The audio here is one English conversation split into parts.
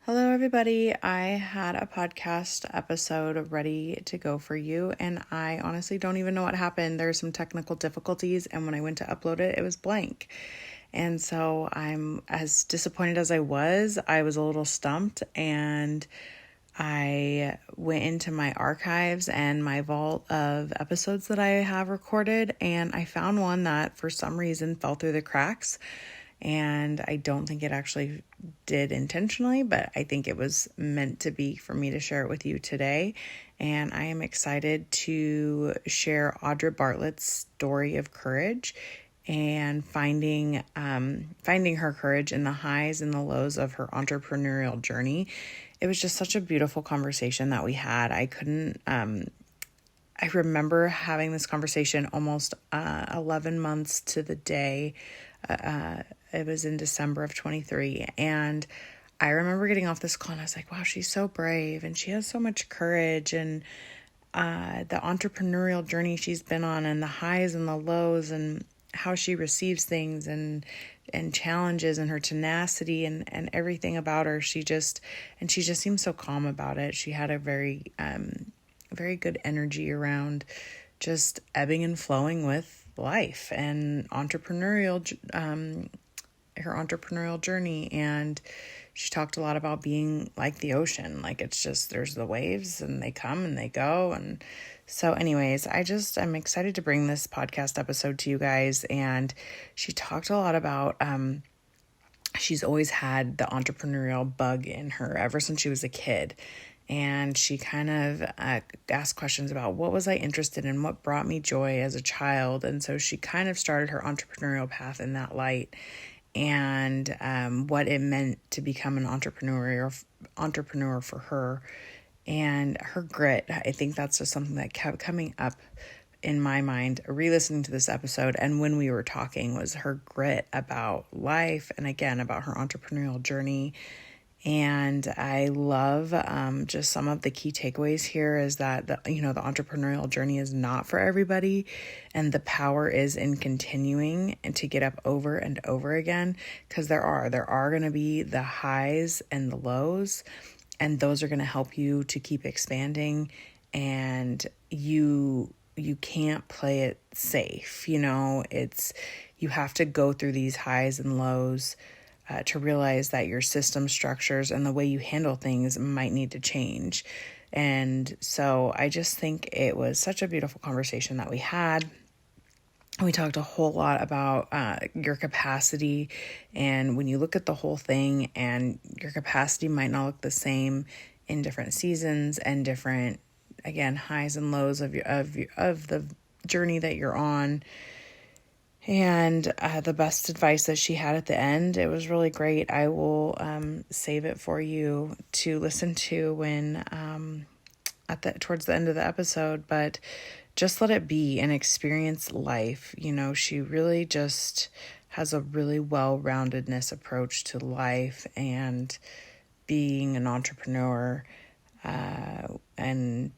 Hello, everybody. I had a podcast episode ready to go for you, and I honestly don't even know what happened. There were some technical difficulties, and when I went to upload it, it was blank. And so I'm as disappointed as I was a little stumped, and I went into my archives and my vault of episodes that I have recorded, and I found one that for some reason fell through the cracks. And I don't think it actually did intentionally, but I think it was meant to be for me to share it with you today. And I am excited to share Audra Bartlett's story of courage and finding her courage in the highs and the lows of her entrepreneurial journey. It was just such a beautiful conversation that we had. I remember having this conversation almost 11 months to the day. It was in December of 23. And I remember getting off this call and I was like, wow, she's so brave and she has so much courage, and the entrepreneurial journey she's been on and the highs and the lows and how she receives things and challenges and her tenacity and everything about her. She just seemed so calm about it. She had a very good energy around just ebbing and flowing with life and her entrepreneurial journey. And she talked a lot about being like the ocean. Like, it's just, there's the waves and they come and they go. And so anyways, I'm excited to bring this podcast episode to you guys. And she talked a lot about, she's always had the entrepreneurial bug in her ever since she was a kid. And she kind of asked questions about what was I interested in, what brought me joy as a child. And so she kind of started her entrepreneurial path in that light, and what it meant to become an entrepreneur for her, and her grit. I think that's just something that kept coming up in my mind, re-listening to this episode. And when we were talking, was her grit about life, and again, about her entrepreneurial journey. And I love just some of the key takeaways here is that the entrepreneurial journey is not for everybody, and the power is in continuing and to get up over and over again, because there are going to be the highs and the lows, and those are going to help you to keep expanding. And you can't play it safe. You have to go through these highs and lows to realize that your system structures and the way you handle things might need to change. And so I just think it was such a beautiful conversation that we had. We talked a whole lot about your capacity, and when you look at the whole thing, and your capacity might not look the same in different seasons and different, again, highs and lows of the journey that you're on. And the best advice that she had at the end, it was really great. I will save it for you to listen to when towards the end of the episode. But just let it be and experience life. She really just has a really well-roundedness approach to life and being an entrepreneur. And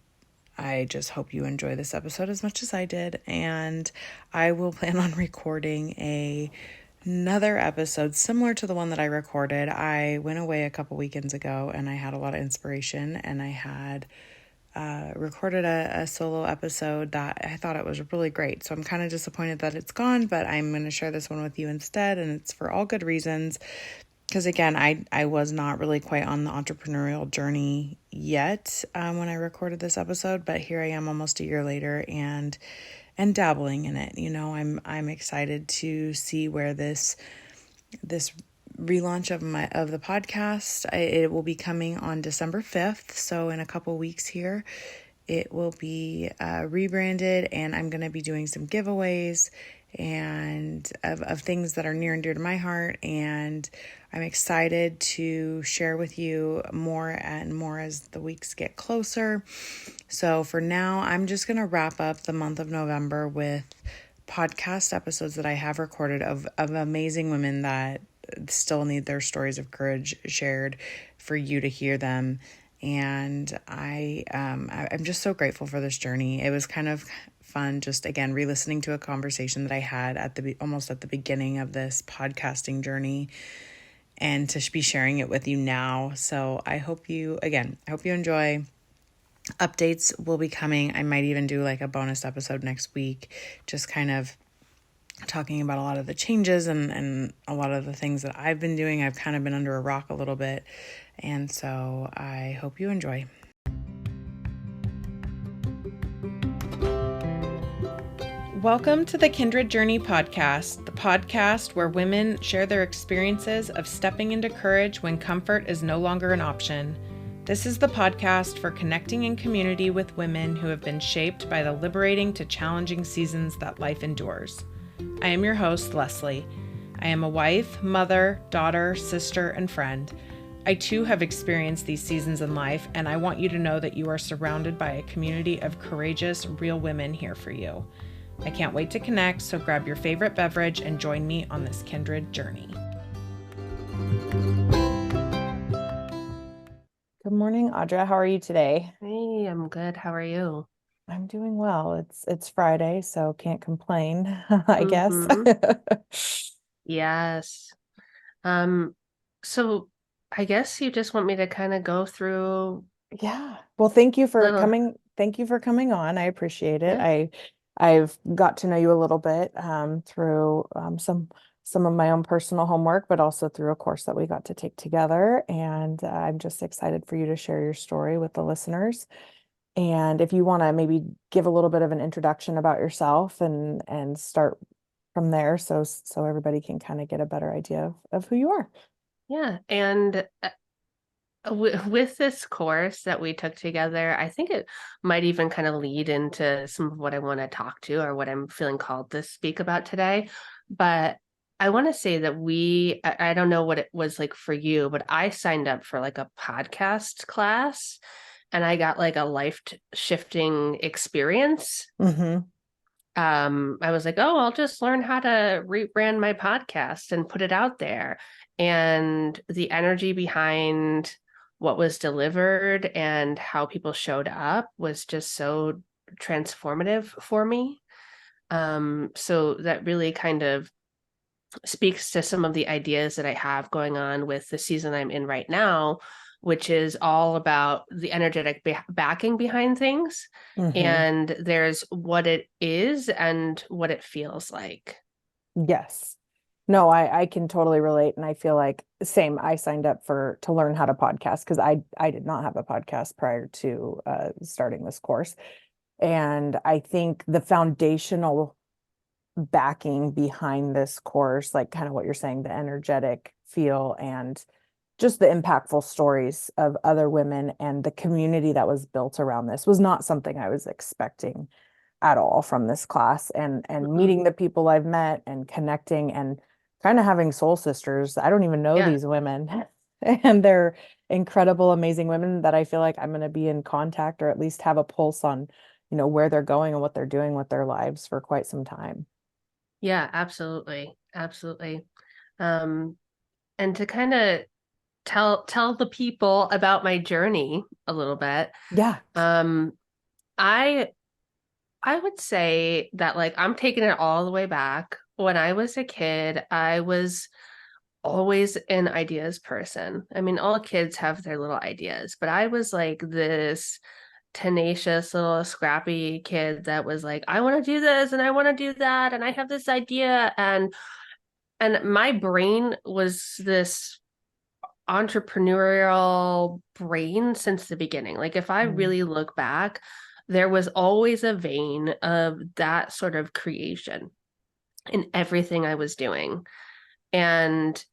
I just hope you enjoy this episode as much as I did, and I will plan on recording another episode similar to the one that I recorded. I went away a couple weekends ago, and I had a lot of inspiration, and I had recorded a solo episode that I thought it was really great. So I'm kind of disappointed that it's gone, but I'm going to share this one with you instead, and it's for all good reasons. Because again, I was not really quite on the entrepreneurial journey yet when I recorded this episode, but here I am almost a year later and dabbling in it. I'm excited to see where this relaunch of the podcast. It will be coming on December 5th, so in a couple weeks here, it will be rebranded, and I'm going to be doing some giveaways and of things that are near and dear to my heart, and I'm excited to share with you more and more as the weeks get closer. So for now, I'm just going to wrap up the month of November with podcast episodes that I have recorded of amazing women that still need their stories of courage shared for you to hear them. And I'm just so grateful for this journey. It was kind of fun, just again, re-listening to a conversation that I had almost at the beginning of this podcasting journey. and to be sharing it with you now. So I hope you enjoy. Updates will be coming. I might even do like a bonus episode next week, just kind of talking about a lot of the changes and a lot of the things that I've been doing. I've kind of been under a rock a little bit. And so I hope you enjoy. Welcome to the Kindred Journey podcast, the podcast where women share their experiences of stepping into courage when comfort is no longer an option. This is the podcast for connecting in community with women who have been shaped by the liberating to challenging seasons that life endures. I am your host, Leslie. I am a wife, mother, daughter, sister, and friend. I too have experienced these seasons in life, and I want you to know that you are surrounded by a community of courageous, real women here for you. I can't wait to connect, so grab your favorite beverage and join me on this kindred journey. Good morning, Audra. How are you today? Hey, I'm good. How are you? I'm doing well. It's Friday, so can't complain, I guess. Yes. So I guess you just want me to kind of go through Yeah. Well, thank you for little, coming. Thank you for coming on. I appreciate it. yeah. I've got to know you a little bit through some of my own personal homework, but also through a course that we got to take together. And I'm just excited for you to share your story with the listeners. And if you want to maybe give a little bit of an introduction about yourself and start from there, so everybody can kind of get a better idea of who you are. Yeah. And with this course that we took together, I think it might even kind of lead into some of what I want to talk to or what I'm feeling called to speak about today. But I want to say that I don't know what it was like for you, but I signed up for like a podcast class and I got like a life shifting experience. Mm-hmm. I was like, oh, I'll just learn how to rebrand my podcast and put it out there. And the energy behind what was delivered and how people showed up was just so transformative for me. So that really kind of speaks to some of the ideas that I have going on with the season I'm in right now, which is all about the energetic backing behind things. Mm-hmm. And there's what it is and what it feels like. Yes. No, I can totally relate. And I feel like same, I signed up to learn how to podcast because I did not have a podcast prior to starting this course. And I think the foundational backing behind this course, like kind of what you're saying, the energetic feel and just the impactful stories of other women and the community that was built around this was not something I was expecting at all from this class. And meeting the people I've met and connecting and kind of having soul sisters. I don't even know Yeah. these women and they're incredible, amazing women that I feel like I'm going to be in contact or at least have a pulse on, where they're going and what they're doing with their lives for quite some time. Yeah, absolutely. Absolutely. And to kind of tell the people about my journey a little bit. Yeah. I I would say that like I'm taking it all the way back. When I was a kid, I was always an ideas person. I mean, all kids have their little ideas, but I was like this tenacious little scrappy kid that was like, I want to do this and I want to do that and I have this idea and my brain was this entrepreneurial brain since the beginning. Like if I really look back, there was always a vein of that sort of creation in everything I was doing. And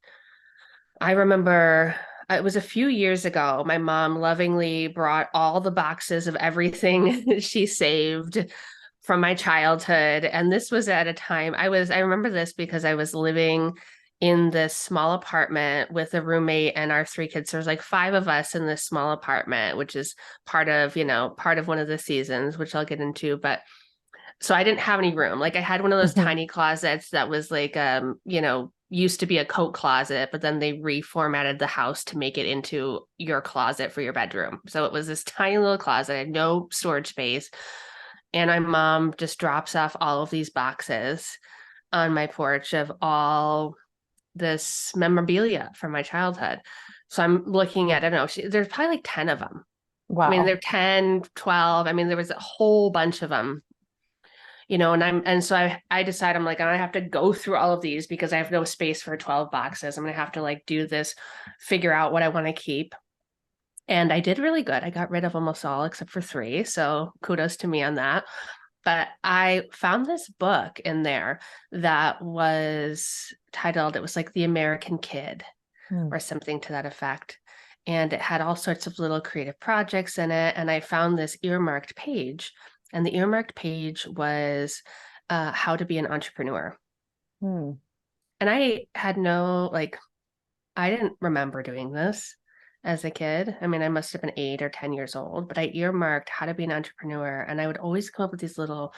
I remember it was a few years ago, my mom lovingly brought all the boxes of everything she saved from my childhood. And this was at a time I remember this because I was living in this small apartment with a roommate and our three kids. There's like five of us in this small apartment, which is part of one of the seasons, which I'll get into. But so I didn't have any room. Like I had one of those tiny closets that was like, used to be a coat closet, but then they reformatted the house to make it into your closet for your bedroom. So it was this tiny little closet, I had no storage space. And my mom just drops off all of these boxes on my porch of all this memorabilia from my childhood. So I'm looking at, I don't know, there's probably like 10 of them. I mean, Wow. they're 10, 12. I mean, there was a whole bunch of them, and so I decide I'm like, I have to go through all of these because I have no space for 12 boxes. I'm going to have to like do this, figure out what I want to keep. And I did really good. I got rid of almost all except for 3. So kudos to me on that. But I found this book in there that was titled, it was like The American Kid Hmm. or something to that effect. And it had all sorts of little creative projects in it. And I found this earmarked page. And the earmarked page was how to be an entrepreneur. Hmm. And I had no, like, I didn't remember doing this as a kid. I mean, I must have been 8 or 10 years old, but I earmarked how to be an entrepreneur. And I would always come up with these little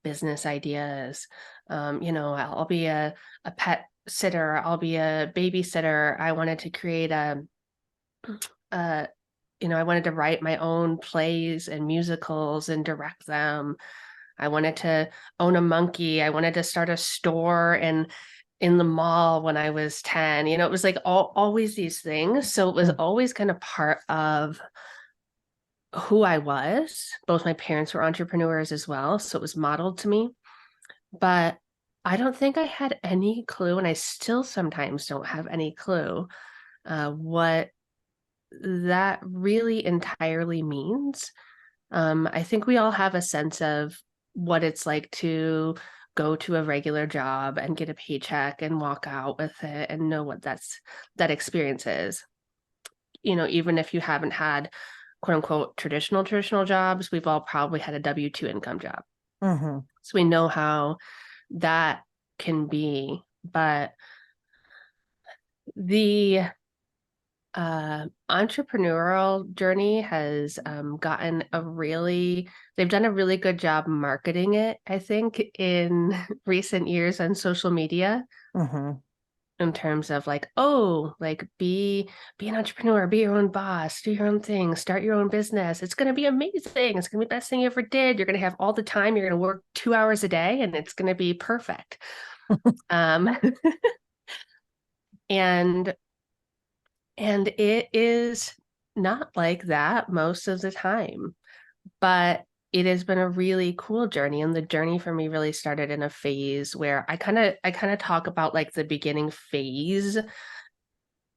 business ideas. I'll be a pet sitter, I'll be a babysitter. I wanted to create uh, I wanted to write my own plays and musicals and direct them. I wanted to own a monkey. I wanted to start a store and in the mall when I was 10. It was like always these things. So it was always kind of part of who I was. Both my parents were entrepreneurs as well. So it was modeled to me. But I don't think I had any clue, and I still sometimes don't have any clue what that really entirely means. I think we all have a sense of what it's like to go to a regular job and get a paycheck and walk out with it and know what that experience is. Even if you haven't had quote unquote traditional jobs, we've all probably had a W-2 income job. Mm-hmm. So we know how that can be. But the entrepreneurial journey has they've done a really good job marketing it, I think, in recent years on social media Mm-hmm. in terms of like, oh, like be an entrepreneur, be your own boss, do your own thing, start your own business. It's going to be amazing. It's going to be the best thing you ever did. You're going to have all the time. You're going to work 2 hours a day and it's going to be perfect. Um, and And it is not like that most of the time, but it has been a really cool journey. And the journey for me really started in a phase where I kind of talk about like the beginning phase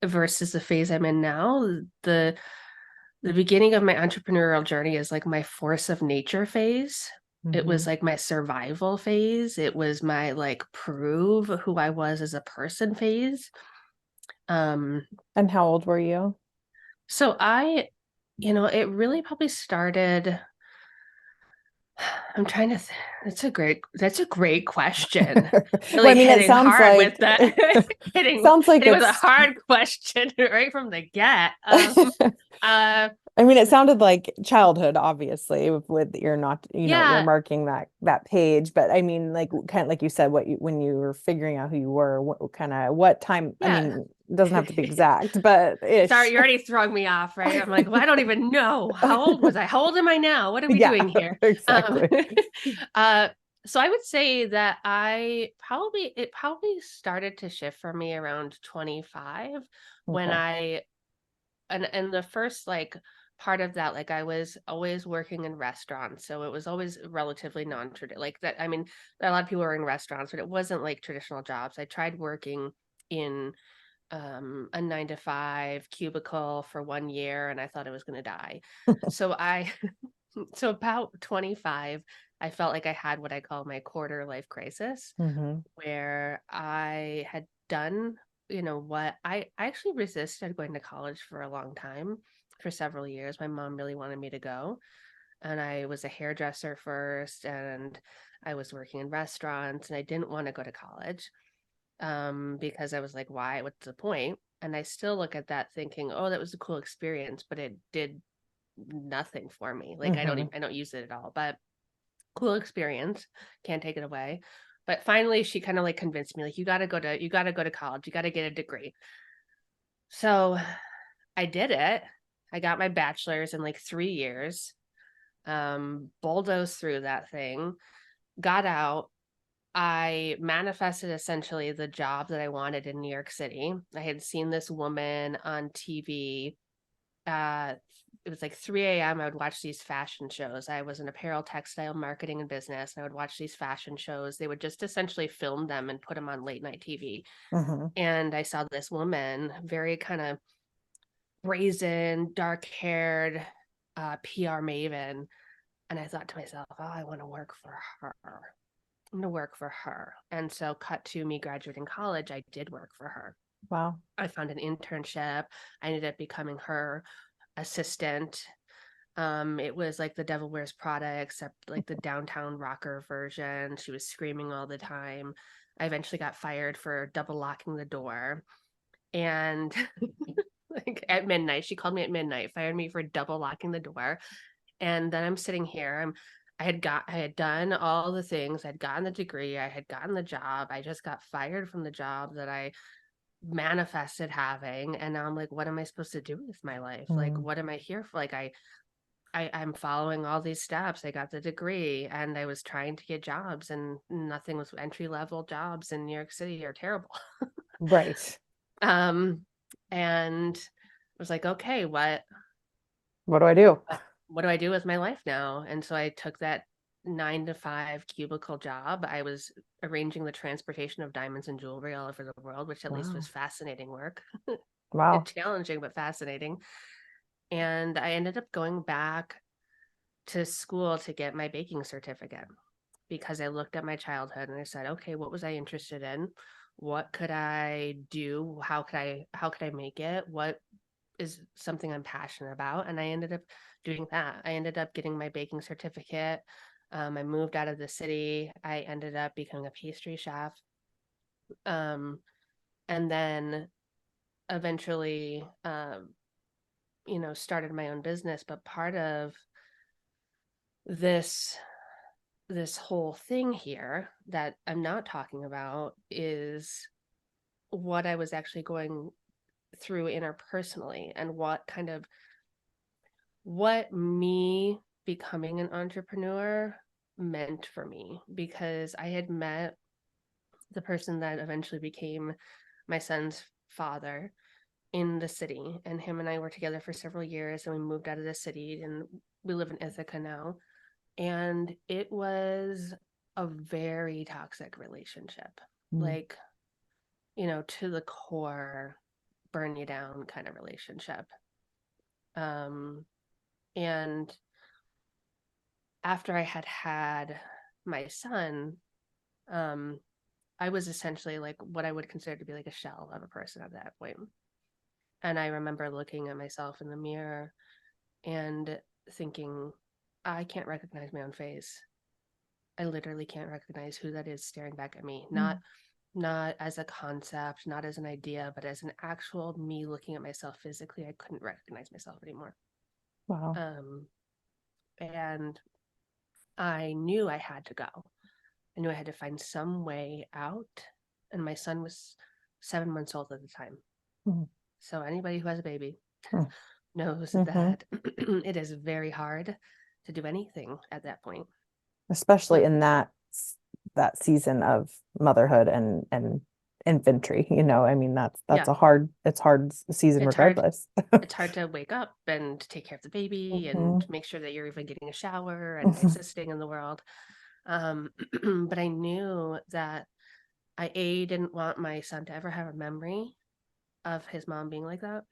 versus the phase I'm in now. The beginning of my entrepreneurial journey is like my force of nature phase. It Mm-hmm. was like my survival phase. It was my like prove who I was as a person phase. Um, And how old were you? so it really probably started. I'm trying to. That's a great question. Well, I Really mean, it hitting sounds hard with like that. hitting sounds like hitting with a it's hard question right from the get. Uh, I mean, it sounded like childhood, obviously, with you're not, you're yeah, marking that page. But I mean, like kind of like you said, when you were figuring out who you were, what time? I yeah. mean, it doesn't have to be exact, but Sorry, ish. you're already throwing me off, right? I'm like, well, I don't even know. How old was I? How old am I now? What are we Yeah, doing here? Um, exactly. uh, so I would say that it probably started to shift for me around 25 when Okay. and the first like part of that, like I was always working in restaurants. So it was always relatively non-traditional like that. I mean, a lot of people were in restaurants, but it wasn't like traditional jobs. I tried working in a 9 to 5 cubicle for 1 year and I thought I was going to die. So so about 25, I felt like I had what I call my quarter life crisis, Hmm. where I had done, what I actually resisted going to college for a long time, for several years. My mom really wanted me to go. And I was a hairdresser first, and I was working in restaurants, and I didn't want to go to college because I was like, why? What's the point? And I still look at that thinking, oh, that was a cool experience, but it did nothing for me. Like Hmm. I don't use it at all, but cool experience. Can't take it away. But finally she kind of like convinced me, like, you gotta go to college, you gotta get a degree. So I did it. I got my bachelor's in like 3 years, bulldozed through that thing, got out, I manifested essentially the job that I wanted in New York City. I had seen this woman on TV. It was like 3 a.m. I would watch these fashion shows. I was in apparel, textile, marketing, and business. And I would watch these fashion shows. They would just essentially film them and put them on late night TV. Mm-hmm. And I saw this woman, very kind of brazen, dark haired PR maven. And I thought to myself, oh, I want to work for her. I'm going to work for her. And so, cut to me graduating college, I did work for her. Wow. I found an internship. I ended up becoming her assistant. It was like the Devil Wears Prada, except like the downtown rocker version. She was screaming all the time. I eventually got fired for double locking the door. And like at midnight, she called me at midnight, fired me for double locking the door. And then I'm sitting here. I had done all the things. I'd gotten the degree. I had gotten the job. I just got fired from the job that I manifested having. And now I'm like, what am I supposed to do with my life? Like, what am I here for? Like, I'm following all these steps. I got the degree and I was trying to get jobs, and nothing was entry level jobs in New York City are terrible. Right. And I was like, okay, what do I do? what do I do with my life now? And so I took that 9 to 5 cubicle job. I was arranging the transportation of diamonds and jewelry all over the world, which at least was fascinating work. Wow. Challenging, but fascinating. And I ended up going back to school to get my baking certificate because I looked at my childhood and I said, okay, what was I interested in? What could I do? How could I make it? What is something I'm passionate about? And I ended up doing that. I ended up getting my baking certificate. I moved out of the city. I ended up becoming a pastry chef. And then eventually, started my own business. But part of this whole thing here that I'm not talking about is what I was actually going through interpersonally, and what me becoming an entrepreneur meant for me, because I had met the person that eventually became my son's father in the city, and him and I were together for several years, and we moved out of the city and we live in Ithaca now. And it was a very toxic relationship. Like, to the core, burn you down kind of relationship. And after I had my son, I was essentially like what I would consider to be like a shell of a person at that point. And I remember looking at myself in the mirror and thinking, I can't recognize my own face. I literally can't recognize who that is staring back at me. Not as a concept, not as an idea, but as an actual me looking at myself physically. I couldn't recognize myself anymore. Wow. And I knew I had to go. I knew I had to find some way out. And my son was 7 months old at the time. So anybody who has a baby knows that it is very hard to do anything at that point, especially in that season of motherhood and infantry. I mean, that's a hard season regardless. It's hard to wake up and take care of the baby and make sure that you're even getting a shower and existing in the world. But I knew that I didn't want my son to ever have a memory of his mom being like that.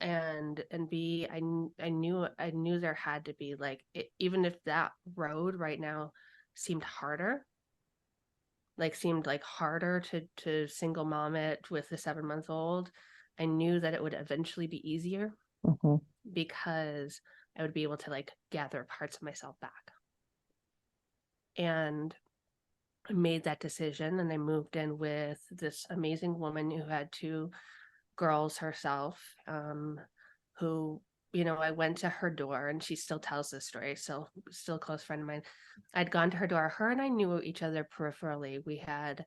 And B, I knew there had to be like even if that road right now seemed harder to single mom it with the 7-month-old, I knew that it would eventually be easier because I would be able to like gather parts of myself back. And I made that decision, and I moved in with this amazing woman who had 2 girls herself, who, I went to her door, and she still tells this story, so still a close friend of mine. I'd gone to her door. Her and I knew each other peripherally. We had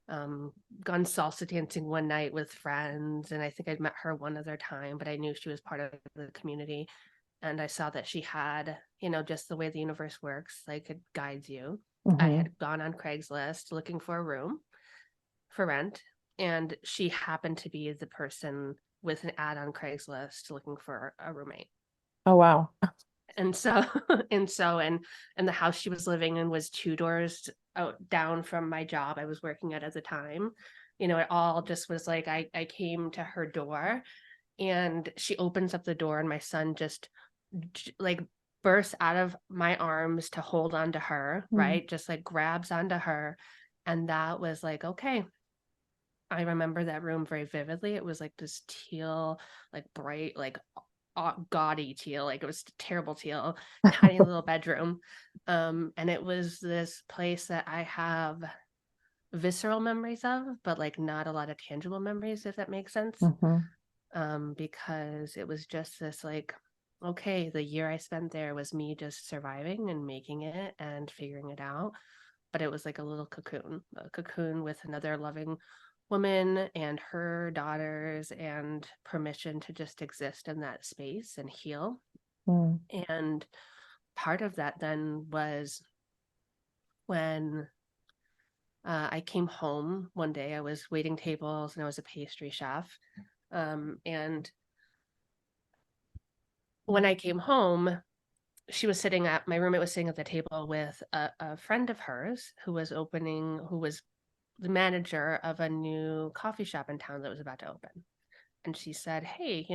gone salsa dancing one night with friends, and I think I'd met her one other time, but I knew she was part of the community. And I saw that she had, just the way the universe works, like it guides you. I Mm-hmm. had gone on Craigslist looking for a room for rent, and she happened to be the person with an ad on Craigslist looking for a roommate. Oh, wow. And so and the house she was living in was 2 doors down from my job I was working at the time. It all just was like I came to her door, and she opens up the door, and my son just like bursts out of my arms to hold on to her, right? Just like grabs onto her. And that was like, okay. I remember that room very vividly. It was like this teal, like bright, like gaudy teal, like it was terrible teal, tiny little bedroom. And it was this place that I have visceral memories of, but like not a lot of tangible memories, if that makes sense. Because it was just this like, okay, the year I spent there was me just surviving and making it and figuring it out. But it was like a cocoon with another loving woman and her daughters, and permission to just exist in that space and heal. And part of that then was when I came home one day. I was waiting tables and I was a pastry chef. And when I came home, my roommate was sitting at the table with a friend of hers who was the manager of a new coffee shop in town that was about to open. And she said, hey,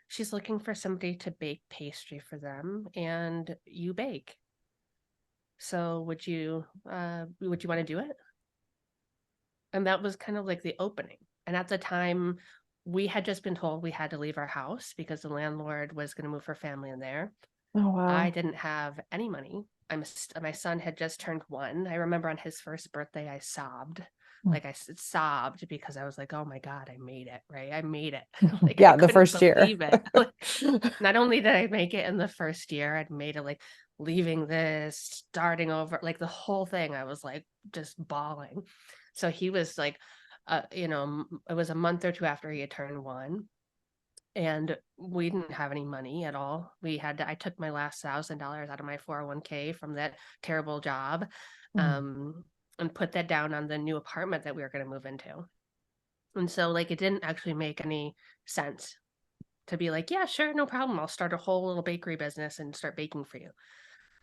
she's looking for somebody to bake pastry for them, and you bake. So would you want to do it? And that was kind of like the opening. And at the time, we had just been told we had to leave our house because the landlord was going to move her family in there. Oh, wow. I didn't have any money. My son had just turned 1. I remember on his first birthday, I sobbed. Like I sobbed because I was like, oh my God, I made it, right? I made it. Like, yeah, I the first year. it. Like, not only did I make it in the first year, I'd made it, like leaving this, starting over, like the whole thing. I was like just bawling. So he was like, it was a month or two after he had turned 1. And we didn't have any money at all. I took my last $1,000 out of my 401k from that terrible job, and put that down on the new apartment that we were going to move into. And so like, it didn't actually make any sense to be like, yeah, sure, no problem. I'll start a whole little bakery business and start baking for you.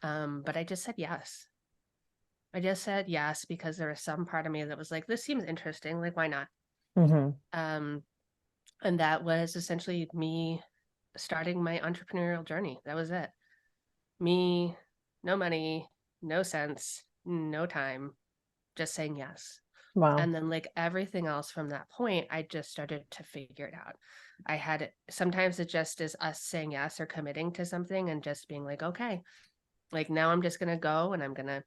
But I just said yes. I just said yes because there was some part of me that was like, this seems interesting. Like, why not? And that was essentially me starting my entrepreneurial journey. That was it. Me, no money, no sense, no time, just saying yes. Wow. And then like everything else from that point, I just started to figure it out. Sometimes it just is us saying yes or committing to something and just being like, okay, like now I'm just going to go and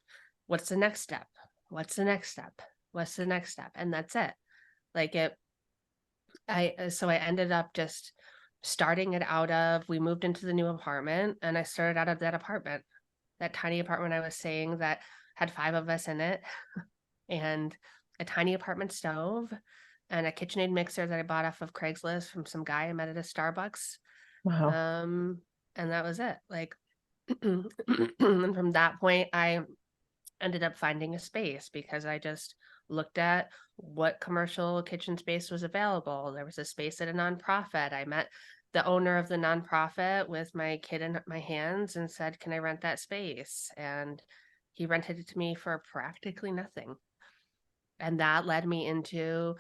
what's the next step? What's the next step? What's the next step? And that's it. Like so I ended up just starting it we moved into the new apartment, and I started out of that apartment, that tiny apartment I was saying that had 5 of us in it, and a tiny apartment stove and a KitchenAid mixer that I bought off of Craigslist from some guy I met at a Starbucks. Wow. And that was it. Like, and from that point, I ended up finding a space because I just looked at what commercial kitchen space was available. There was a space at a nonprofit. I met the owner of the nonprofit with my kid in my hands and said, can I rent that space? And he rented it to me for practically nothing. And that led me into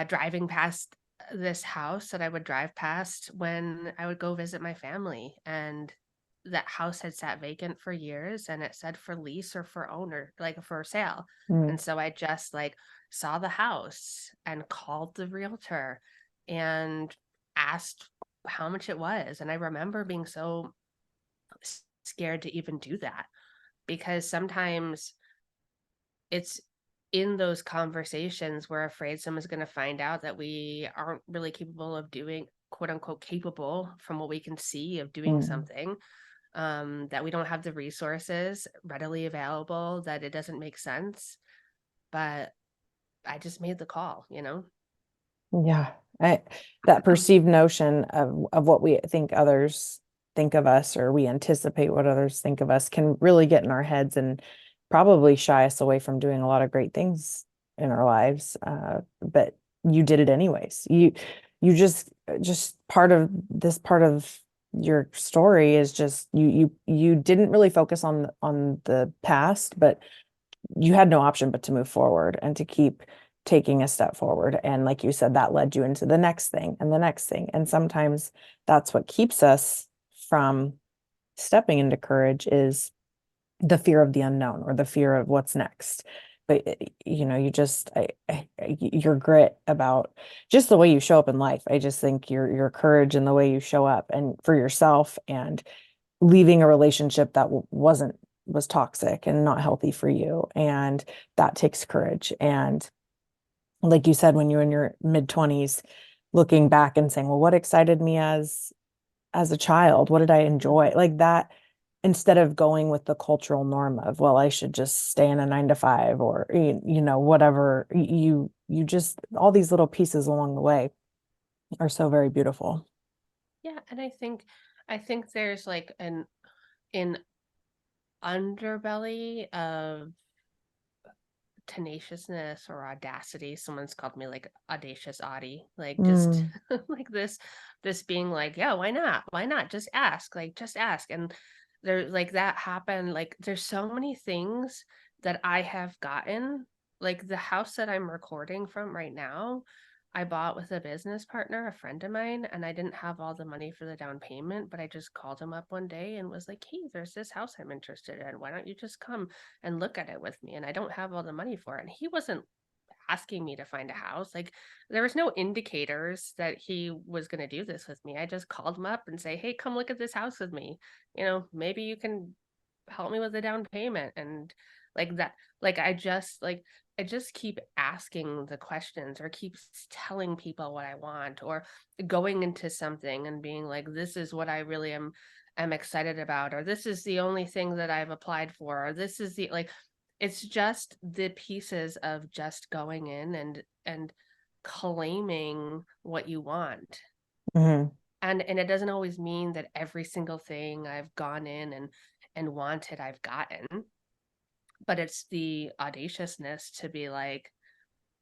driving past this house that I would drive past when I would go visit my family. And that house had sat vacant for years, and it said for lease or for owner, like for sale. And so I just like saw the house and called the realtor and asked how much it was. And I remember being so scared to even do that, because sometimes it's in those conversations we're afraid someone's going to find out that we aren't really capable of doing, quote unquote, capable from what we can see of doing something, that we don't have the resources readily available, that it doesn't make sense. But I just made the call, Yeah. That perceived notion of what we think others think of us, or we anticipate what others think of us, can really get in our heads probably shy us away from doing a lot of great things in our lives. But you did it anyways. You just part of your story is just you didn't really focus on the past, but you had no option but to move forward and to keep taking a step forward. And like you said, that led you into the next thing and the next thing. And sometimes that's what keeps us from stepping into courage, is the fear of the unknown or the fear of what's next. But you know, your grit about just the way you show up in life. I just think your courage and the way you show up and for yourself, and leaving a relationship that was toxic and not healthy for you, and that takes courage. And like you said, when you're in your mid-20s, looking back and saying, well, what excited me as a child? What did I enjoy? Like that, instead of going with the cultural norm of, well, I should just stay in a 9 to 5, or you know, whatever, you just, all these little pieces along the way are so very beautiful. Yeah, and I think there's like an underbelly of tenaciousness or audacity. Someone's called me like audacious Audie, like just Mm, like this being like, yeah, why not? Why not? Just ask, like just ask. And there, like that happened. Like there's so many things that I have gotten, like the house that I'm recording from right now, I bought with a business partner, a friend of mine, and I didn't have all the money for the down payment, but I just called him up one day and was like, hey, there's this house I'm interested in. Why don't you just come and look at it with me? And I don't have all the money for it. And he wasn't asking me to find a house. Like there was no indicators that he was going to do this with me. I just called him up and say, hey, come look at this house with me. You know, maybe you can help me with the down payment. And like that, like I just keep asking the questions, or keep telling people what I want, or going into something and being like, this is what I really am excited about, or this is the only thing that I've applied for, or this is the like, it's just the pieces of just going in and claiming what you want. mhm, And it doesn't always mean that every single thing I've gone in and wanted I've gotten, but it's the audaciousness to be like,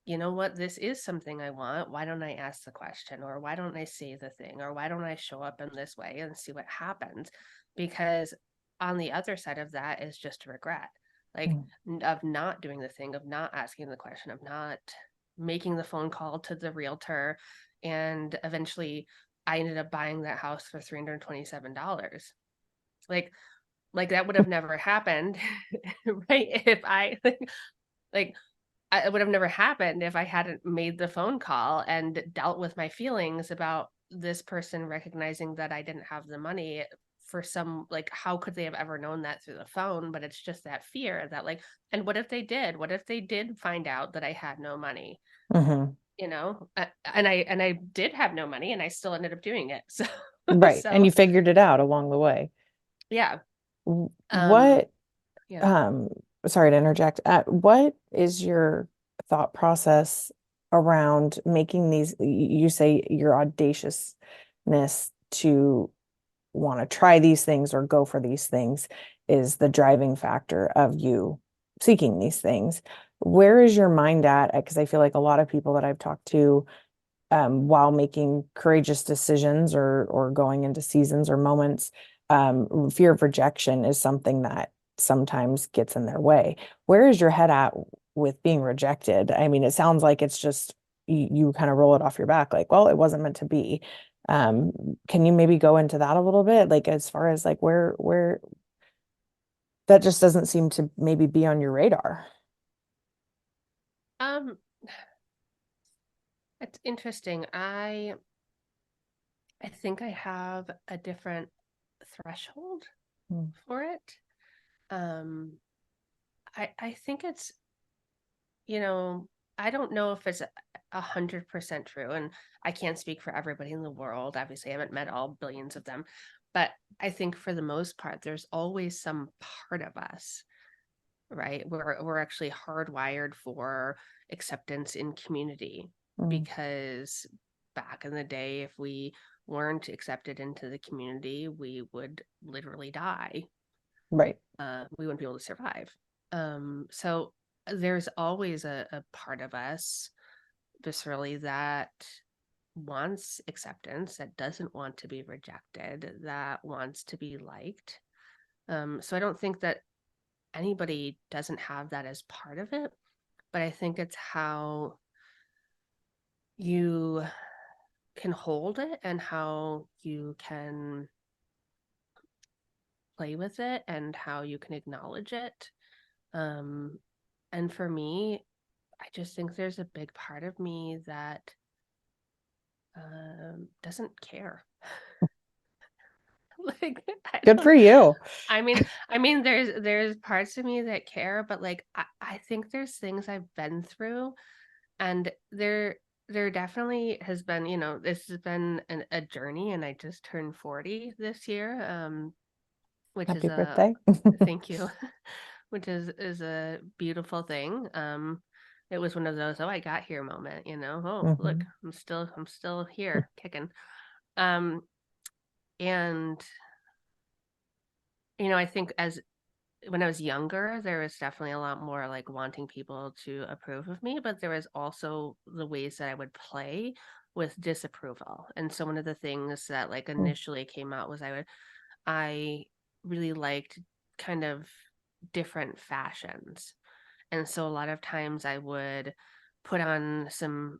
you know what, this is something I want. Why don't I ask the question? Or why don't I say the thing? Or why don't I show up in this way and see what happens? Because on the other side of that is just regret, like mm, of not doing the thing, of not asking the question, of not making the phone call to the realtor. And eventually I ended up buying that house for $327. Like, like that would have never happened, right? If I like it would have never happened if I hadn't made the phone call and dealt with my feelings about this person recognizing that I didn't have the money for some, like, how could they have ever known that through the phone? But it's just that fear that, like, and what if they did? What if they did find out that I had no money? mhm. You know, and I did have no money, and I still ended up doing it. So, Right. And so you figured it out along the way. yeah, um, What, yeah. um, sorry to interject, what is your thought process around making these, you say your audaciousness to want to try these things or go for these things is the driving factor of you seeking these things. Where is your mind at? Because I feel like a lot of people that I've talked to, while making courageous decisions or going into seasons or moments, fear of rejection is something that sometimes gets in their way. Where is your head at with being rejected? I mean, it sounds like it's just you kind of roll it off your back, like, well, it wasn't meant to be. Um, can you maybe go into that a little bit? Like as far as like where that just doesn't seem to maybe be on your radar. um it's interesting. I think I have a different threshold Mm, for it. Um, I think it's, you know, I don't know if it's 100% true, and I can't speak for everybody in the world. Obviously, I haven't met all billions of them, but I think for the most part, there's always some part of us, right? We're actually hardwired for acceptance in community, mm, because back in the day, if we weren't accepted into the community, we would literally die. right. We wouldn't be able to survive. So there's always a part of us viscerally that wants acceptance, that doesn't want to be rejected, that wants to be liked. So I don't think that anybody doesn't have that as part of it, but I think it's how you can hold it and how you can play with it and how you can acknowledge it. Um, and for me, I just think there's a big part of me that doesn't care. Like I Good don't for you. I mean there's parts of me that care, but like I think there's things I've been through, and there definitely has been, this has been a journey, and I just turned 40 this year, which is Happy a birthday. thank you, which is a beautiful thing. It was one of those, oh, I got here moment, oh, look, Hmm. I'm still here kicking. Um, and I think as when I was younger, there was definitely a lot more like wanting people to approve of me, but there was also the ways that I would play with disapproval. And so one of the things that like initially came out was I really liked kind of different fashions. And so a lot of times I would put on some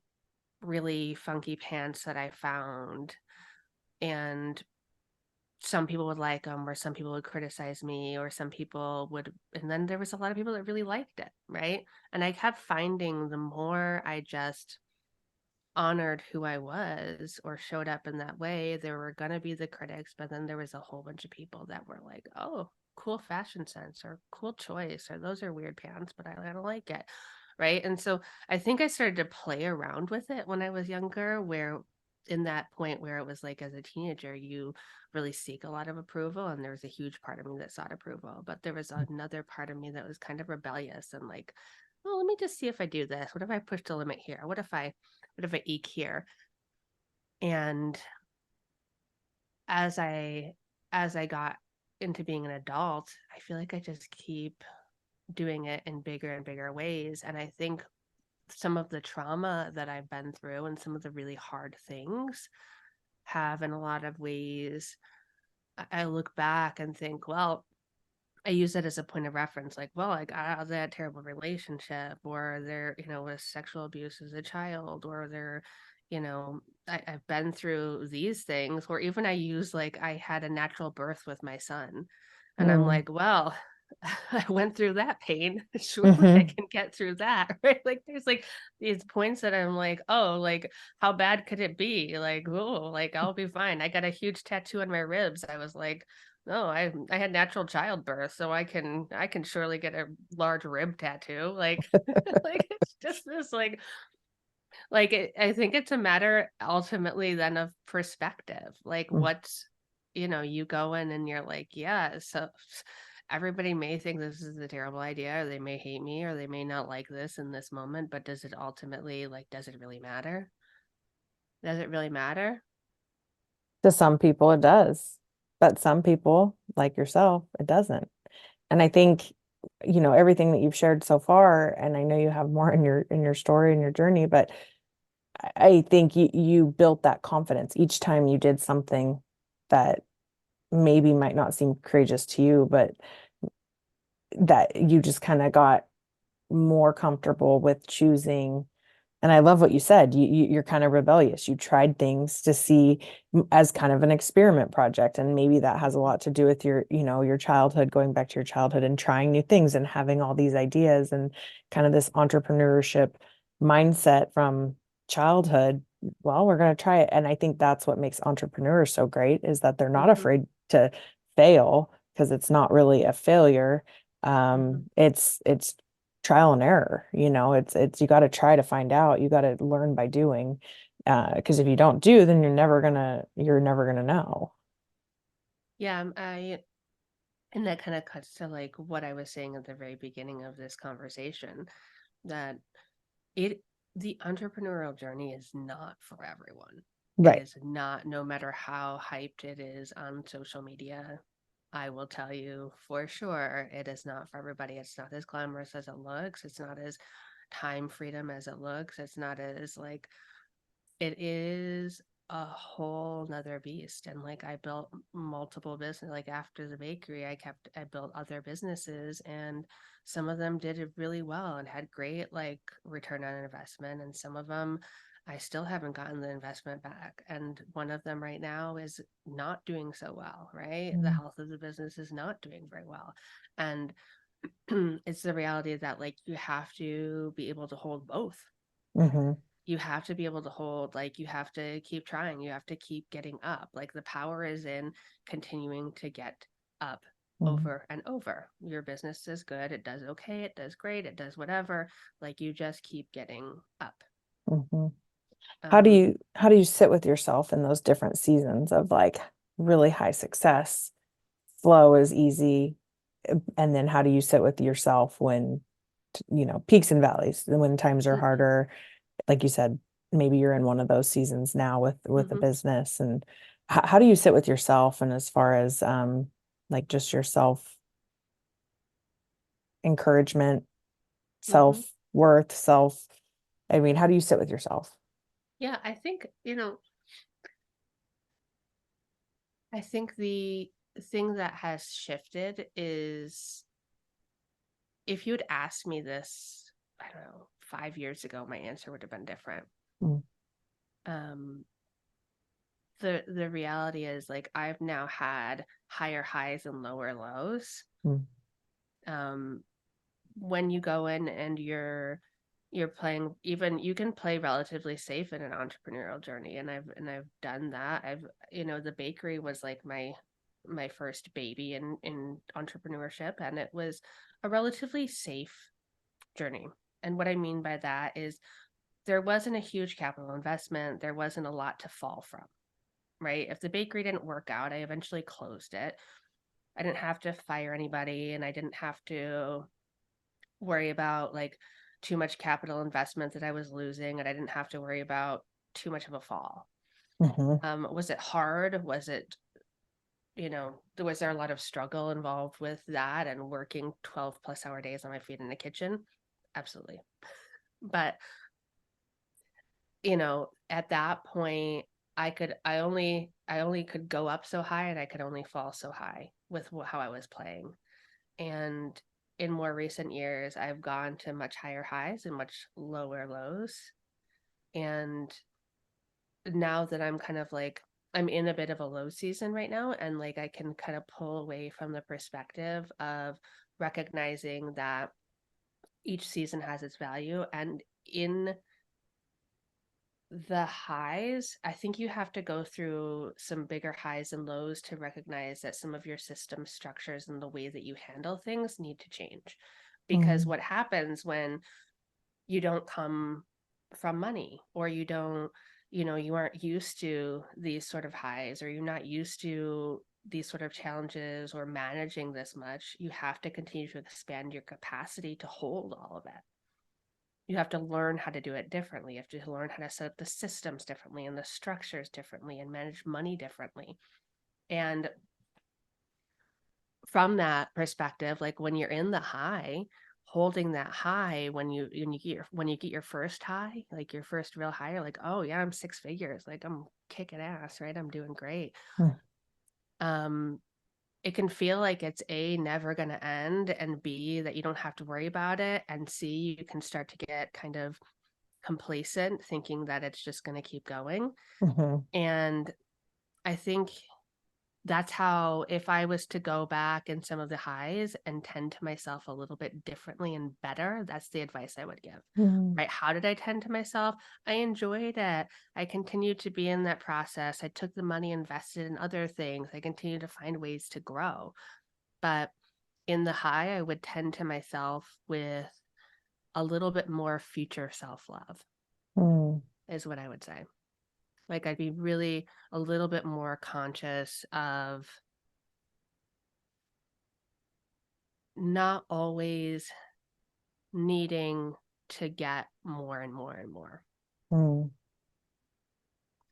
really funky pants that I found, and some people would like them, or some people would criticize me, or some people would, and then there was a lot of people that really liked it, right? And I kept finding the more I just honored who I was or showed up in that way, there were going to be the critics, but then there was a whole bunch of people that were like, oh, cool fashion sense, or cool choice, or those are weird pants, but I kind of like it. Right. And so I think I started to play around with it when I was younger, where in that point where it was like as a teenager, you really seek a lot of approval. And there was a huge part of me that sought approval, but there was another part of me that was kind of rebellious and like, oh, let me just see if I do this. What if I push the limit here? What if I eke here? And as I as I got into being an adult, I feel like I just keep doing it in bigger and bigger ways. And I think some of the trauma that I've been through and some of the really hard things have, in a lot of ways, I look back and think, well, I use it as a point of reference, like, well, I got out of that terrible relationship, or there, was sexual abuse as a child, or there, I've been through these things, or even I use like I had a natural birth with my son. And I'm Mm. like, well, I went through that pain. Surely I Hmm. can get through that. Right. Like there's like these points that I'm like, oh, like how bad could it be? Like, oh, like I'll be fine. I got a huge tattoo on my ribs. I was like, no, I had natural childbirth, so I can surely get a large rib tattoo. Like like it's just this I think it's a matter ultimately then of perspective. Like what's you go in and you're like, yeah, so everybody may think this is a terrible idea, or they may hate me, or they may not like this in this moment, but does it ultimately, like, does it really matter? Does it really matter? To some people it does, but some people, like yourself, it doesn't. And I think, everything that you've shared so far, and I know you have more in your story and your journey, but I think you built that confidence each time you did something that maybe might not seem courageous to you, but that you just kind of got more comfortable with choosing. And I love what you said. You're kind of rebellious. You tried things to see as kind of an experiment project. And maybe that has a lot to do with your childhood, going back to your childhood and trying new things and having all these ideas and kind of this entrepreneurship mindset from childhood. Well, we're going to try it. And I think that's what makes entrepreneurs so great, is that they're not Mm-hmm, afraid to fail, because it's not really a failure. mm-hmm. It's trial and error. It's you got to try to find out. You got to learn by doing. Because if you don't do, then you're never gonna know. Yeah, and that kind of cuts to like what I was saying at the very beginning of this conversation, that it the entrepreneurial journey is not for everyone. It Right. is not, no matter how hyped it is on social media. I will tell you for sure, it is not for everybody. It's not as glamorous as it looks. It's not as time freedom as it looks. It's not as like, it is a whole nother beast. And like, I built multiple business, like after the bakery, I built other businesses, and some of them did it really well and had great like return on investment. And some of them, I still haven't gotten the investment back. And one of them right now is not doing so well, right? The Mm. health of the business is not doing very well. And it's the reality that like you have to be able to hold both. Mm-hmm. You have to be able to hold, like, you have to keep trying, you have to keep getting up. Like, the power is in continuing to get up Mm-hmm. over and over. Your business is good, it does okay, it does great, it does whatever, like, you just keep getting up. Mm-hmm. um How do you sit with yourself in those different seasons of like really high success? Flow is easy. And then how do you sit with yourself when, peaks and valleys, and when times are harder? Like you said, maybe you're in one of those seasons now with the mm-hmm. business. And how do you sit with yourself, and as far as like just your self encouragement, Mm-hmm. self worth, I mean, how do you sit with yourself? Yeah, I think, I think the thing that has shifted is, if you'd asked me this, I don't know, 5 years ago, my answer would have been different. Mm. um the reality is, like, I've now had higher highs and lower lows. Mm. um when you go in and you're playing, even you can play relatively safe in an entrepreneurial journey, and I've done that. The bakery was like my first baby in entrepreneurship, and it was a relatively safe journey. And what I mean by that is, there wasn't a huge capital investment, there wasn't a lot to fall from, right? If the bakery didn't work out, I eventually closed it. I didn't have to fire anybody, and I didn't have to worry about like too much capital investment that I was losing, and I didn't have to worry about too much of a fall. Mhm. Was it hard? Was it, was there a lot of struggle involved with that and working 12 plus hour days on my feet in the kitchen? Absolutely. But at that point, I only could go up so high, and I could only fall so high with how I was playing. And in more recent years, I've gone to much higher highs and much lower lows. And now that I'm kind of like, I'm in a bit of a low season right now, and like I can kind of pull away from the perspective of recognizing that each season has its value. And in the highs, I think you have to go through some bigger highs and lows to recognize that some of your system structures and the way that you handle things need to change. Because Mm. what happens when you don't come from money, or you don't, you aren't used to these sort of highs, or you're not used to these sort of challenges or managing this much, you have to continue to expand your capacity to hold all of it. You have to learn how to do it differently. You have to learn how to set up the systems differently and the structures differently and manage money differently. And from that perspective, like, when you're in the high, holding that high, when you get your first high, like your first real high, you're like, oh yeah, I'm six figures, like I'm kicking ass, right? I'm doing great. Mm. Um, it can feel like it's A, never going to end, and B, that you don't have to worry about it, and C, you can start to get kind of complacent, thinking that it's just going to keep going. Mhm. And I think that's how, if I was to go back in some of the highs and tend to myself a little bit differently and better, that's the advice I would give. Mm. Right? How did I tend to myself? I enjoyed it. I continued to be in that process. I took the money, invested in other things. I continued to find ways to grow. But in the high, I would tend to myself with a little bit more future self-love, Mm. is what I would say. Like, I'd be really a little bit more conscious of not always needing to get more and more and more. Mm.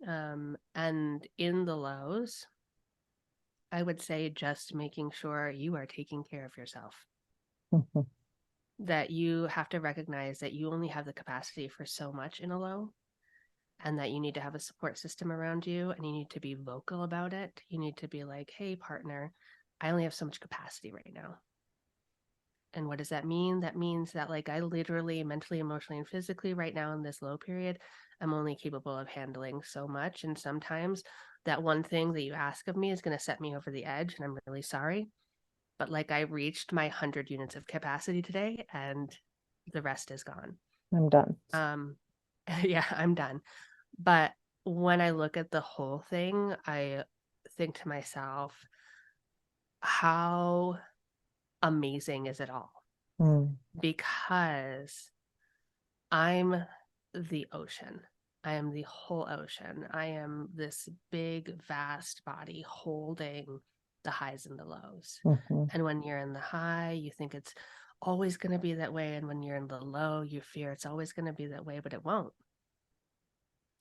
And in the lows, I would say just making sure you are taking care of yourself. Mhm. That you have to recognize that you only have the capacity for so much in a low, and that you need to have a support system around you, and you need to be vocal about it. You need to be like, hey, partner, I only have so much capacity right now. And what does that mean? That means that, like, I literally, mentally, emotionally, and physically, right now in this low period, I'm only capable of handling so much. And sometimes that one thing that you ask of me is going to set me over the edge, and I'm really sorry. But like, I reached my 100 units of capacity today, and the rest is gone. I'm done. Um, yeah, I'm done. But when I look at the whole thing, I think to myself, how amazing is it all? Mm. Because I'm the ocean. I am the whole ocean. I am this big, vast body holding the highs and the lows. Mhm. And when you're in the high, you think it's always going to be that way. And when you're in the low, you fear it's always going to be that way, but it won't.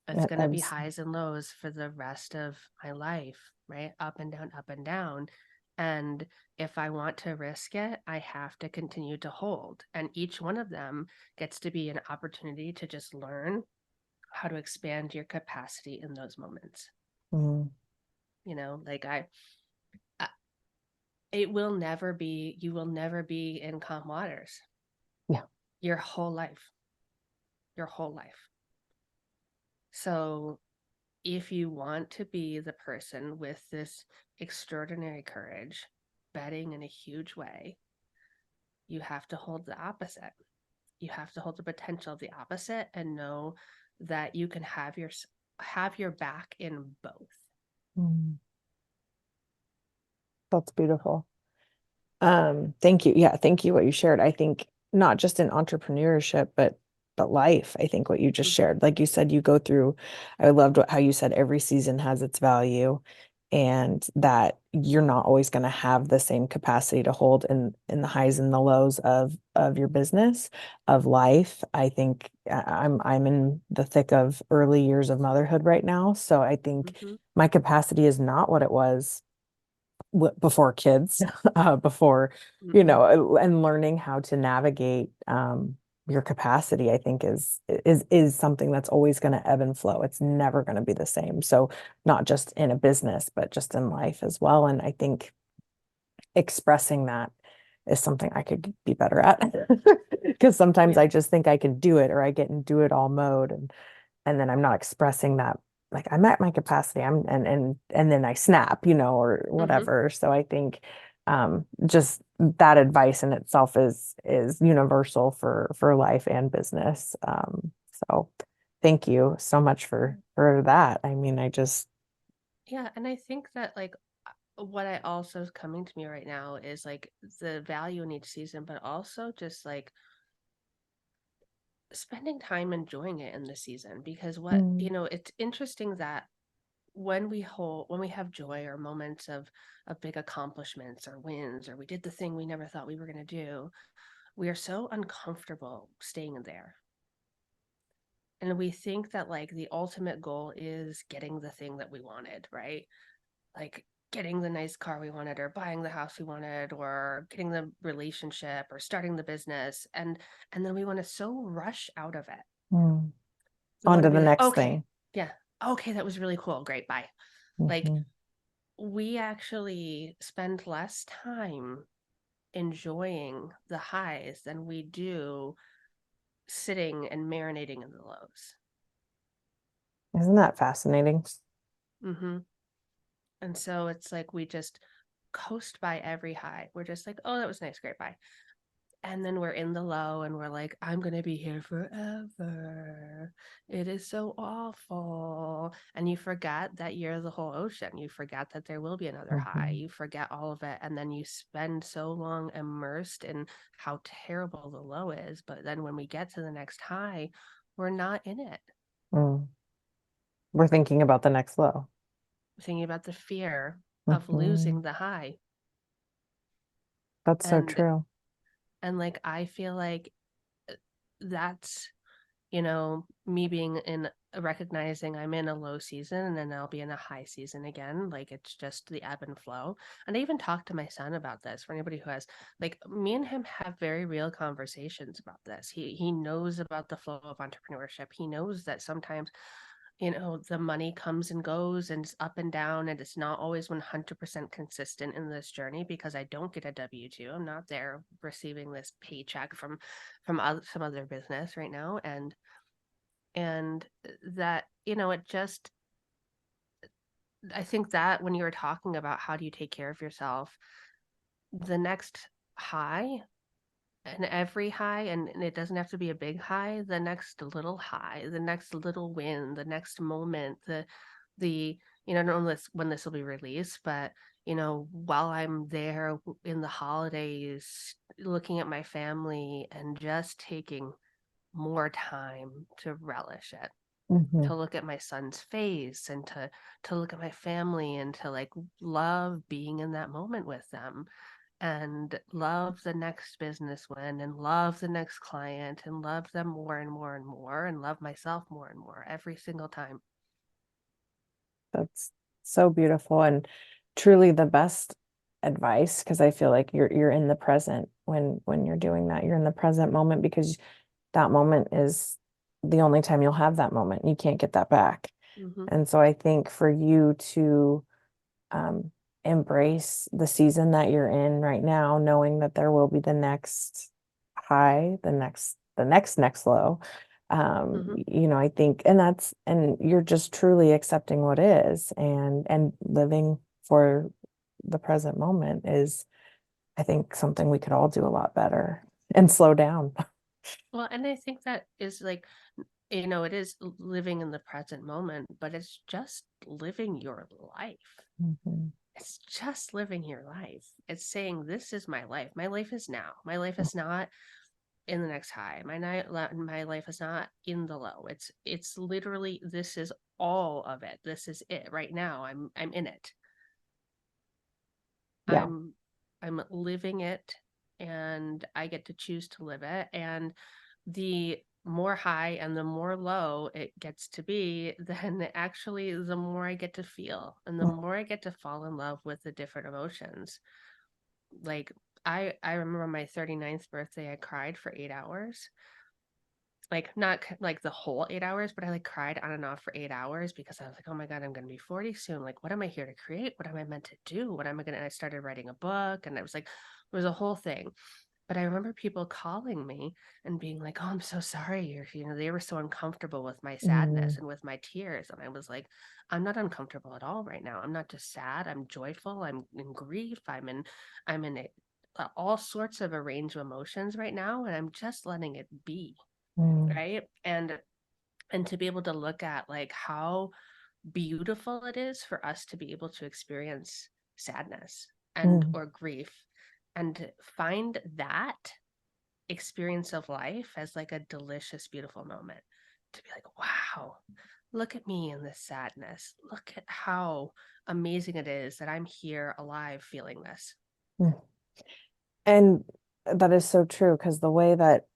It's It going to be ebbs. highs and lows for the rest of my life, right? Up and down, up and down. And if I want to risk it, I have to continue to hold. And each one of them gets to be an opportunity to just learn how to expand your capacity in those moments. Mm. Like I it will never be, you will never be in calm waters Yeah. your whole life, your whole life. So if you want to be the person with this extraordinary courage, betting in a huge way, you have to hold the opposite. You have to hold the potential of the opposite and know that you can have your back in both. Mm. That's beautiful. Thank you. Yeah, thank you what you shared. I think not just in entrepreneurship, but life. I think what you just Mm-hmm. shared, like you said, you go through, I loved how you said every season has its value and that you're not always going to have the same capacity to hold in the highs and the lows of your business, of life. I think I'm in the thick of early years of motherhood right now, so I think Mm-hmm. my capacity is not what it was before kids, before, Mm-hmm. and learning how to navigate your capacity, I think is something that's always going to ebb and flow. It's never going to be the same. So not just in a business, but just in life as well. And I think expressing that is something I could be better at because Oh sometimes yeah. I just think I can do it or I get in do it all mode and then I'm not expressing that like I'm at my capacity. And then I snap, or Mm-hmm. whatever. So I think just that advice in itself is universal for life and business. So thank you so much for that. I mean, I just Yeah, and I think that, like, what I also is coming to me right now is like the value in each season, but also just like spending time enjoying it in the season. Because mm, it's interesting that when we have joy or moments of big accomplishments or wins, or we did the thing we never thought we were going to do, we are so uncomfortable staying there. And we think that, like, the ultimate goal is getting the thing that we wanted, right? Like getting the nice car we wanted, or buying the house we wanted, or getting the relationship, or starting the business. And then we want to so rush out of it. mm, We on want to to be the like, next okay, thing. yeah, okay, that was really cool, great, bye. Like, Hmm. we actually spend less time enjoying the highs than we do sitting and marinating in the lows. Isn't that fascinating? Mm-hmm. And so it's like we just coast by every high. We're just like, oh, that was nice, great, bye. And then we're in the low and we're like, I'm going to be here forever. It is so awful. And you forget that you're the whole ocean. You forget that there will be another high. Hmm. You forget all of it. And then you spend so long immersed in how terrible the low is. But then when we get to the next high, we're not in it. Mm. We're thinking about the next low. We're thinking about the fear of Hmm. losing the high. That's so And true. like, I feel like that's me being in recognizing I'm in a low season and then I'll be in a high season again. Like it's just the ebb and flow. And I even talked to my son about this. For anybody who has, like, me and him have very real conversations about this. He knows about the flow of entrepreneurship. He knows that sometimes, you know, the money comes and goes and it's up and down, and it's not always 100% consistent in this journey, because I don't get a W-2. I'm not there receiving this paycheck from some other business right now. And that, you know, it just, I think that when you were talking about how do you take care of yourself, the next high, and every high, and it doesn't have to be a big high, the next little high, the next little win, the next moment, the you know, I don't know when this will be released, but you know, while I'm there in the holidays looking at my family and just taking more time to relish it, Mm-hmm. to look at my son's face, and to look at my family, and to like love being in that moment with them, and love the next business win, and love the next client, and love them more and more and more, and love myself more and more every single time. That's so beautiful and truly the best advice, because I feel like you're in the present when you're doing that. You're in the present moment because that moment is the only time you'll have that moment. You can't get that back. Mm-hmm. And so I think for you to um, embrace the season that you're in right now, knowing that there will be the next high, the next low. Mm-hmm. You know, I think, and you're just truly accepting what is, and living for the present moment is, I think, something we could all do a lot better and slow down. Well, and I think that is like, you know, it is living in the present moment, but it's just living your life. Mhm. It's just living your life. It's saying, this is my life. My life is now. My life is not in the next high. My life is not in the low. It's literally, this is all of it. This is it right now. I'm in it. Yeah. I'm I'm living it, and I get to choose to live it. And the more high and the more low it gets to be, then actually the more I get to feel, and the more I get to fall in love with the different emotions. Like I remember my 39th birthday, I cried for 8 hours. Like not like the whole 8 hours, but I like cried on and off for 8 hours, because I was like, oh my God, I'm gonna be 40 soon. Like, what am I here to create? What am I meant to do? What am I gonna? I started writing a book, and I was like, it was a whole thing. But I remember people calling me and being like, oh, I'm so sorry. You know, they were so uncomfortable with my sadness Mm, and with my tears. And I was like, I'm not uncomfortable at all right now. I'm not just sad. I'm joyful. I'm in grief. I'm in all sorts of a range of emotions right now. And I'm just letting it be. mm, Right. And to be able to look at like how beautiful it is for us to be able to experience sadness and mm, or grief, and find that experience of life as like a delicious, beautiful moment, to be like, wow, look at me in this sadness. Look at how amazing it is that I'm here alive feeling this. mm. And that is so true, because the way that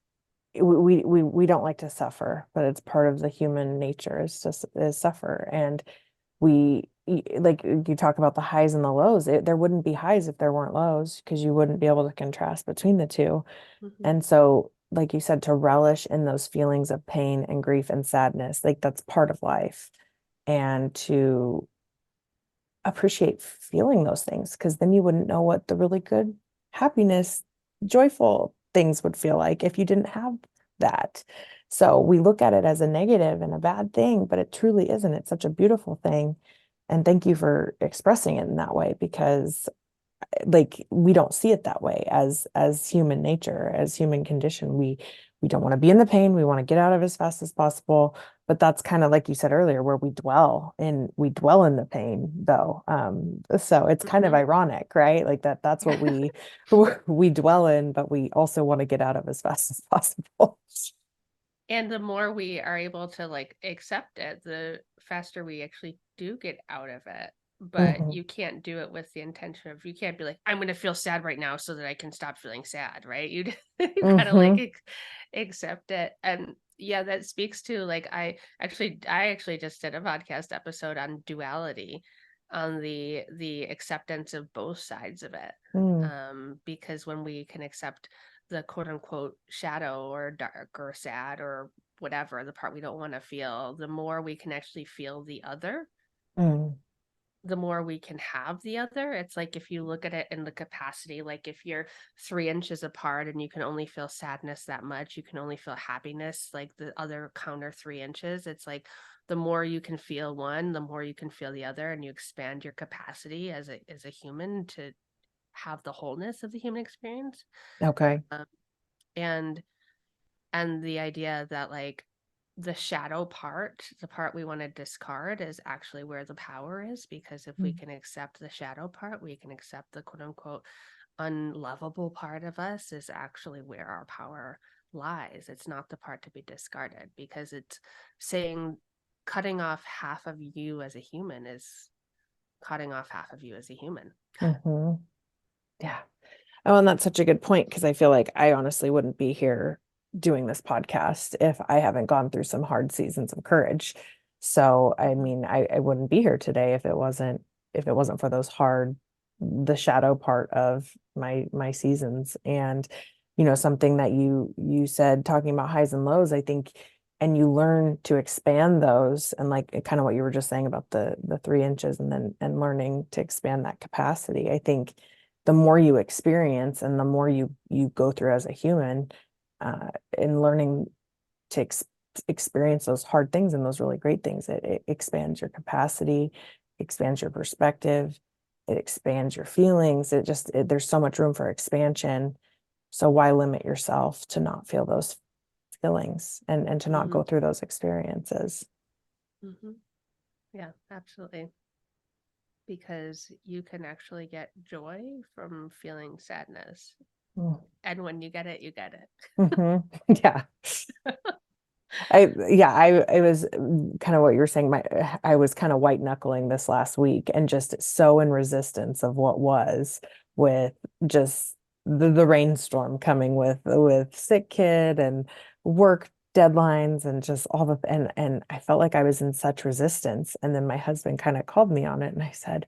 we don't like to suffer, but it's part of the human nature is suffer. And like you talk about the highs and the lows, there wouldn't be highs if there weren't lows, because you wouldn't be able to contrast between the two. Mm-hmm. And so, like you said, to relish in those feelings of pain and grief and sadness, like that's part of life. And to appreciate feeling those things, because then you wouldn't know what the really good happiness, joyful things would feel like if you didn't have that. So we look at it as a negative and a bad thing, but it truly isn't. It's such a beautiful thing. And thank you for expressing it in that way, because like we don't see it that way as human nature, as human condition. We don't want to be in the pain. We want to get out of it as fast as possible. But that's kind of like you said earlier, where we dwell in the pain though. So it's kind of Mm-hmm. ironic, right? Like that's what we dwell in, but we also want to get out of as fast as possible. And the more we are able to like accept it, the faster we actually do get out of it. But Mhm. you can't do it with the intention of, you can't be like, I'm going to feel sad right now so that I can stop feeling sad, right? You kind of like Mhm. accept it. And yeah, that speaks to like I actually just did a podcast episode on duality, on the acceptance of both sides of it. Mm, Because when we can accept the quote unquote shadow or dark or sad or whatever, the part we don't want to feel, the more we can actually feel the other, mm, the more we can have the other. It's like if you look at it in the capacity, like if you're 3 inches apart and you can only feel sadness that much, you can only feel happiness like the other counter 3 inches. It's like the more you can feel one, the more you can feel the other, and you expand your capacity as a human to have the wholeness of the human experience. okay. Um, and and the idea that like the shadow part, the part we want to discard, is actually where the power is, because if we Mm, can accept the shadow part, we can accept the quote unquote unlovable part of us, is actually where our power lies. It's not the part to be discarded, because it's saying cutting off half of you as a human is cutting off half of you as a human. mm-hmm. Yeah. Oh, and that's such a good point, because I feel like I honestly wouldn't be here doing this podcast if I haven't gone through some hard seasons of courage. So, I Mhm. mean, I wouldn't be here today if it wasn't for those hard, the shadow part of my seasons. And, something that you said, talking about highs and lows, I think, and you learn to expand those, and like kind of what you were just saying about the 3 inches, and then and learning to expand that capacity. I think the more you experience and the more you go through as a human, in learning to experience those hard things and those really great things, it expands your capacity, expands your perspective, it expands your feelings. There's so much room for expansion. So why limit yourself to not feel those feelings, and to not Mhm. go through those experiences? Mhm. Yeah, absolutely. Because you can actually get joy from feeling sadness. Mm. And when you get it, you get it. Mhm. Yeah. I was kind of what you were saying. I was kind of white knuckling this last week, and just so in resistance of what was, with just the rainstorm coming with sick kid and work deadlines, and just all and I felt like I was in such resistance. And then my husband kind of called me on it, and I said,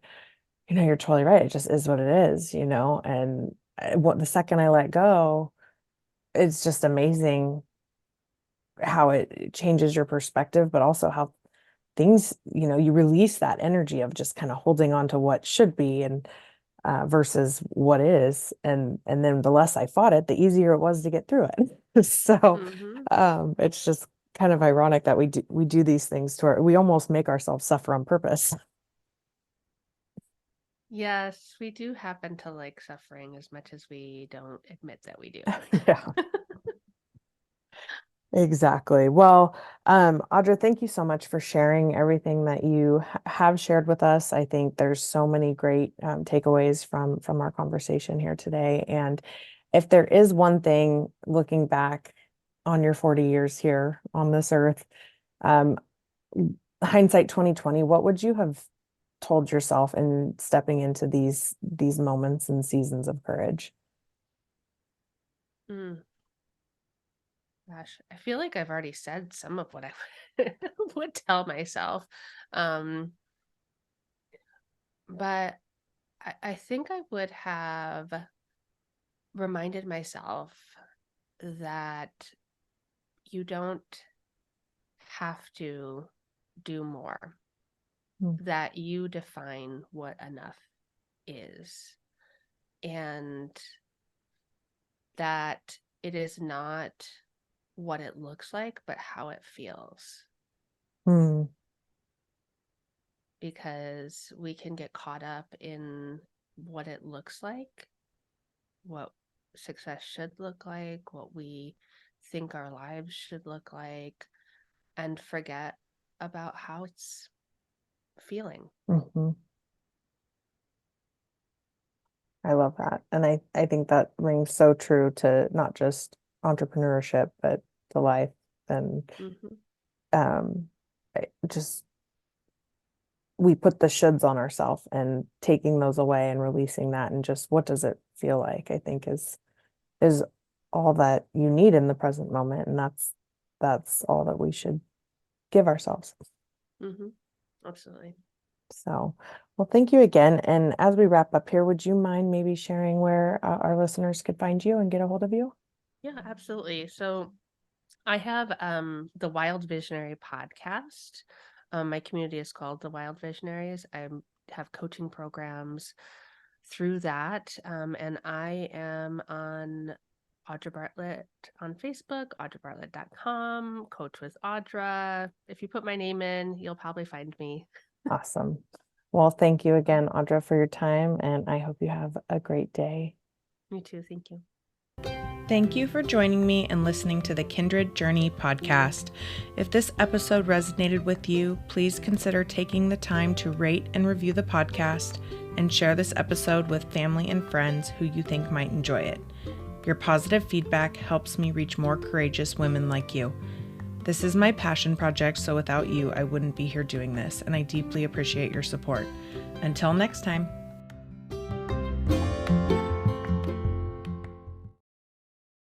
you're totally right. It just is what it is, and what the second I let go, it's just amazing how it changes your perspective, but also how things, you release that energy of just kind of holding on to what should be, and versus what is. And then the less I fought it, the easier it was to get through it. So Hmm. it's just kind of ironic that we do these things we almost make ourselves suffer on purpose. Yes, we do happen to like suffering as much as we don't admit that we do. Yeah. Exactly. Well, Audra, thank you so much for sharing everything that you have shared with us. I think there's so many great takeaways from our conversation here today. And if there is one thing, looking back on your 40 years here on this earth, um, hindsight 2020, what would you have told yourself in stepping into these moments and seasons of courage? Mm, gosh, I feel like I've already said some of what I would tell myself. Um, but I think I would have reminded myself that you don't have to do more, Mm, that you define what enough is, and that it is not what it looks like, but how it feels. mm, Because we can get caught up in what it looks like, what success should look like, what we think our lives should look like, and forget about how it's feeling. mhm. I love that. And I think that rings so true to not just entrepreneurship, but to life. And Mm-hmm. um, just we put the shoulds on ourselves, and taking those away and releasing that, and just what does it feel like, I think is all that you need in the present moment. And that's all that we should give ourselves. Absolutely. So, well, thank you again. And as we wrap up here, would you mind maybe sharing where our listeners could find you and get a hold of you? Yeah, absolutely. So I have the Wild Visionary podcast. My community is called the Wild Visionaries. I have coaching programs through that. And I am on Audra Bartlett on Facebook, audrabartlett.com, Coach with Audra. If you put my name in, you'll probably find me. Awesome. Well, thank you again, Audra, for your time, and I hope you have a great day. Me too. Thank you. Thank you for joining me and listening to the Kindred Journey podcast. If this episode resonated with you, please consider taking the time to rate and review the podcast and share this episode with family and friends who you think might enjoy it. Your positive feedback helps me reach more courageous women like you. This is my passion project, so without you, I wouldn't be here doing this, and I deeply appreciate your support. Until next time.